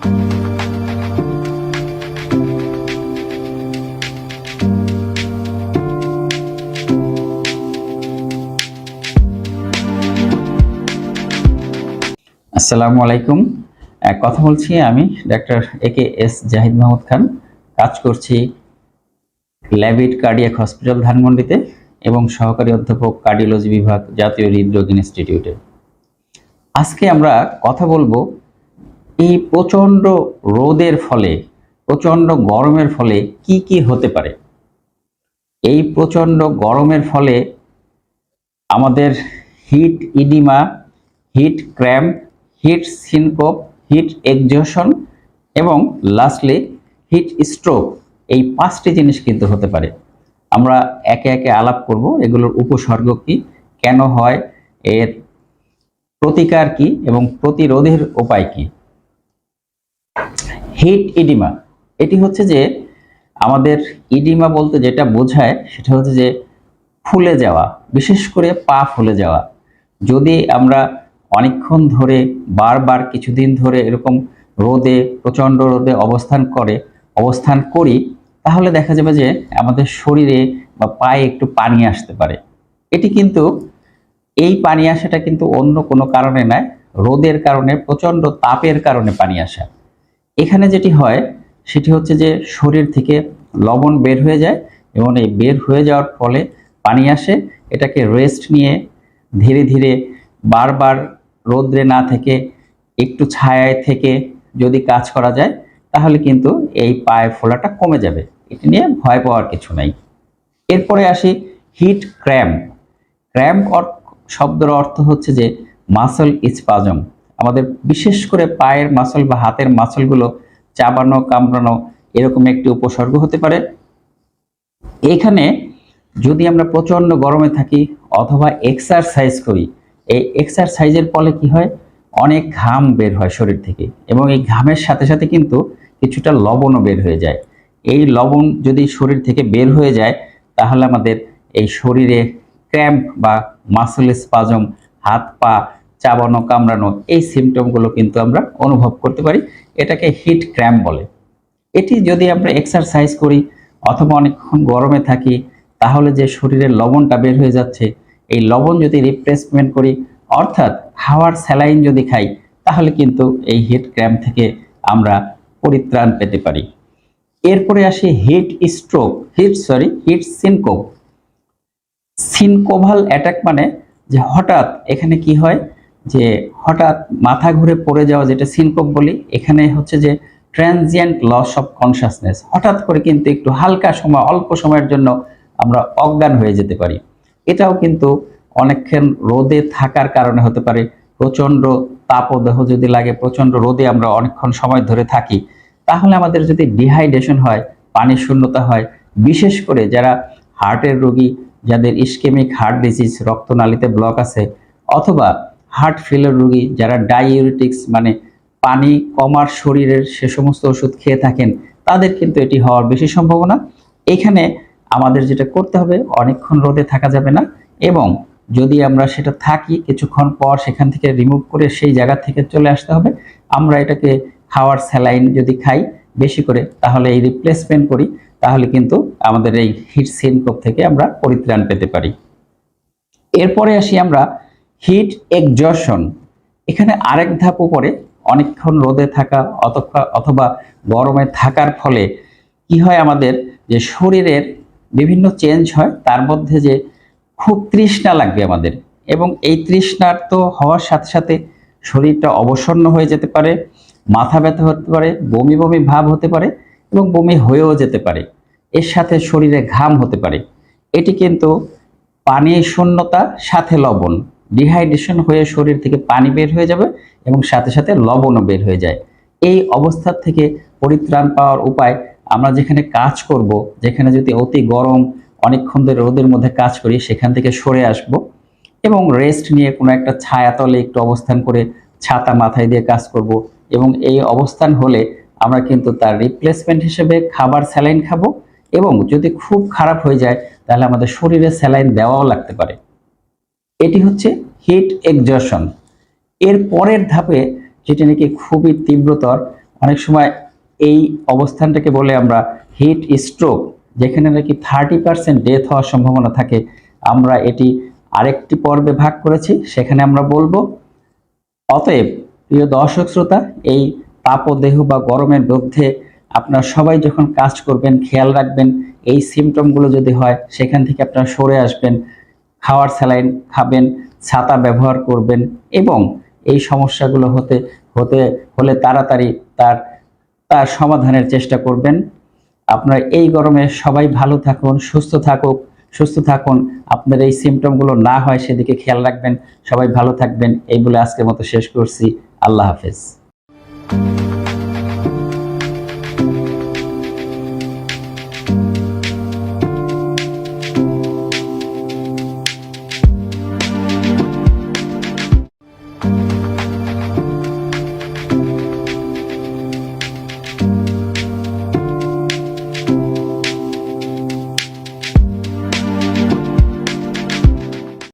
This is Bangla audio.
আসসালামু আলাইকুম। কথা বলছি আমি ডাক্তার এস জাহিদ মাহমুদ খান। কাজ করছি ল্যাবিট কার্ডিয়াক হসপিটাল ধানমন্ডিতে এবং সহকারী অধ্যাপক কার্ডিওলজি বিভাগ, জাতীয় হৃদরোগ ইনস্টিটিউটে। আজকে আমরা কথা বলবো এই প্রচণ্ড রোদের ফলে, প্রচণ্ড গরমের ফলে কি কি হতে পারে। এই প্রচণ্ড গরমের ফলে আমাদের heat oedema, heat cramp, heat syncope, heat exhaustion এবং লাস্টলি হিট স্ট্রোক, এই 5টি জিনিস কিন্তু হতে পারে। আমরা একে একে আলাপ করব এগুলোর উপসর্গ কি, কেন হয়, এর প্রতিকার কি এবং প্রতিরোধের উপায় কি। হিট ইডিমা, এটি হচ্ছে যে আমাদের ইডিমা বলতে যেটা বোঝায় সেটা হচ্ছে যে ফুলে যাওয়া, বিশেষ করে পা ফুলে যাওয়া। যদি আমরা অনেকক্ষণ ধরে বারবার কিছুদিন ধরে এরকম রোদে, প্রচণ্ড রোদে অবস্থান করি, তাহলে দেখা যাবে যে আমাদের শরীরে বা পায়ে একটু পানি আসতে পারে। এটি কিন্তু, এই পানি আসাটা কিন্তু অন্য কোনো কারণে নয়, রোদের কারণে, প্রচণ্ড তাপের কারণে পানি আসা। এখানে যেটি হয় সেটি হচ্ছে যে শরীর থেকে লবণ বের হয়ে যায় এবং এই বের হয়ে যাওয়ার ফলে পানি আসে। এটাকে রেস্ট নিয়ে ধীরে ধীরে বারবার রোদ্রে না থেকে একটু ছায়ায় থেকে যদি কাজ করা যায় তাহলে কিন্তু এই পায়ে ফোলাটা কমে যাবে। এটি নিয়ে ভয় পাওয়ার কিছু নাই। এরপরে আসি হিট ক্র্যাম্প। ক্র্যাম্প শব্দের অর্থ হচ্ছে যে মাসল স্পাজম। আমাদের বিশেষ করে পায়ের মাসল বা হাতের মাসলগুলো চাবানো, কামড়ানো, এরকম একটি উপসর্গ হতে পারে। এখানে যদি আমরা প্রচণ্ড গরমে থাকি অথবা এক্সারসাইজ করি, এই এক্সারসাইজের ফলে কি হয়, অনেক ঘাম বের হয় শরীর থেকে এবং এই ঘামের সাথে সাথে কিন্তু কিছুটা লবণও বের হয়ে যায়। এই লবণ যদি শরীর থেকে বের হয়ে যায় তাহলে আমাদের এই শরীরে ক্র্যাম্প বা মাসল স্পাজম, হাত পা চাবানো, কামড়ানো, এই সিমটমগুলো কিন্তু আমরা অনুভব করতে পারি। এটাকে হিট ক্র্যাম্প বলে। এটি যদি আমরা এক্সারসাইজ করি অথবা অনেকক্ষণ গরমে থাকি তাহলে যে শরীরের লবণটা বের হয়ে যাচ্ছে, এই লবণ যদি রিপ্লেসমেন্ট করি, অর্থাৎ হাওয়ার স্যালাইন যদি খাই, তাহলে কিন্তু এই হিট ক্র্যাম্প থেকে আমরা পরিত্রাণ পেতে পারি। এরপরে আসি heat stroke, heat syncope. Syncopal attack মানে যে হঠাৎ এখানে কি হয়, যে হঠাৎ মাথা ঘুরে পড়ে যাওয়া, যেটা সিনকোপ বলি। এখানে হচ্ছে যে ট্রানজিয়েন্ট লস অফ কনসাসনেস, হঠাৎ করে কিন্তু একটু হালকা সময়, অল্প সময়ের জন্য আমরা অজ্ঞান হয়ে যেতে পারি। এটাও কিন্তু অনেকক্ষণ রোদে থাকার কারণে হতে পারে। প্রচণ্ড তাপদেহ যদি লাগে, প্রচণ্ড রোদে আমরা অনেকক্ষণ সময় ধরে থাকি, তাহলে আমাদের যদি ডিহাইড্রেশন হয়, পানি শূন্যতা হয়, বিশেষ করে যারা হার্টের রোগী, যাদের ইসকেমিক হার্ট ডিজিজ, রক্তনালীতে ব্লক আছে, অথবা হার্ট ফেলিওর রোগী যারা ডাইউরেটিক্স মানে পানি কমার শরীরের সে সমস্ত ওষুধ খেয়ে থাকেন, তাদের কিন্তু এটি হওয়ার বেশি সম্ভাবনা। এখানে আমাদের যেটা করতে হবে, অনেকক্ষণ রোদে থাকা যাবে না এবং যদি আমরা সেটা থাকি কিছুক্ষণ পর সেখান থেকে রিমুভ করে সেই জায়গা থেকে চলে আসতে হবে। আমরা এটাকে খাওয়ার স্যালাইন যদি খাই বেশি করে, তাহলে এই রিপ্লেসমেন্ট করি, তাহলে কিন্তু আমাদের এই হিট সিনকোপ থেকে আমরা পরিত্রাণ পেতে পারি। এরপরে আসি আমরা হিট এক্সজশন। এখানে আরেক ধাপ উপরে, অনেকক্ষণ রোদে থাকা অথবা গরমে থাকার ফলে কি হয়, আমাদের যে শরীরের বিভিন্ন চেঞ্জ হয়, তার মধ্যে যে খুব তৃষ্ণা লাগবে আমাদের, এবং এই তৃষ্ণার তো হওয়ার সাথে সাথে শরীরটা অবসন্ন হয়ে যেতে পারে, মাথা ব্যথা হতে পারে, বমি বমি ভাব হতে পারে এবং বমি হয়েও যেতে পারে। এর সাথে শরীরে ঘাম হতে পারে। এটি কিন্তু পানি শূন্যতা সাথে লবণ, ডিহাইড্রেশন হয়ে শরীর থেকে পানি বের হয়ে যাবে এবং সাথে সাথে লবণও বের হয়ে যায়। এই অবস্থা থেকে পরিত্রাণ পাওয়ার উপায়, আমরা যেখানে কাজ করব, যেখানে যদি অতি গরম অনেকক্ষণ ধরে রোদের মধ্যে কাজ করি, সেখান থেকে সরে আসব এবং রেস্ট নিয়ে কোনো একটা ছায়াতলে একটু অবস্থান করে ছাতা মাথায় দিয়ে কাজ করব। এবং এই অবস্থান হলে আমরা কিন্তু তার রিপ্লেসমেন্ট হিসেবে খাবার স্যালাইন খাবো এবং যদি খুব খারাপ হয়ে যায় তাহলে আমাদের শরীরে স্যালাইন দেওয়াও লাগতে পারে। এটি হচ্ছে হিট এক্সজশন। এর পরের ধাপে, যেটা নাকি খুবই তীব্রতর, অনেক সময় এই অবস্থানটাকে বলে আমরা হিট স্ট্রোক, যেখানে নাকি 30% ডেথ হওয়ার সম্ভাবনা থাকে। আমরা এটি আরেকটি পর্বে ভাগ করেছি, সেখানে আমরা বলবো। অতএব প্রিয় দর্শক শ্রোতা, এই তাপদেহ বা গরমের মধ্যে আপনারা সবাই যখন কাজ করবেন খেয়াল রাখবেন এই সিমটমগুলো যদি হয় সেখান থেকে আপনারা সরে আসবেন, খাওয়ার স্যালাইন খাবেন, ছাতা ব্যবহার করবেন এবং এই সমস্যাগুলো হতে হতে হলে তাড়াতাড়ি তার তার সমাধানের চেষ্টা করবেন। আপনারা এই গরমে সবাই ভালো থাকুন, সুস্থ থাকুন। আপনার এই সিমটমগুলো না হয় সেদিকে খেয়াল রাখবেন। সবাই ভালো থাকবেন এই বলে আজকের মতো শেষ করছি। আল্লাহ হাফেজ।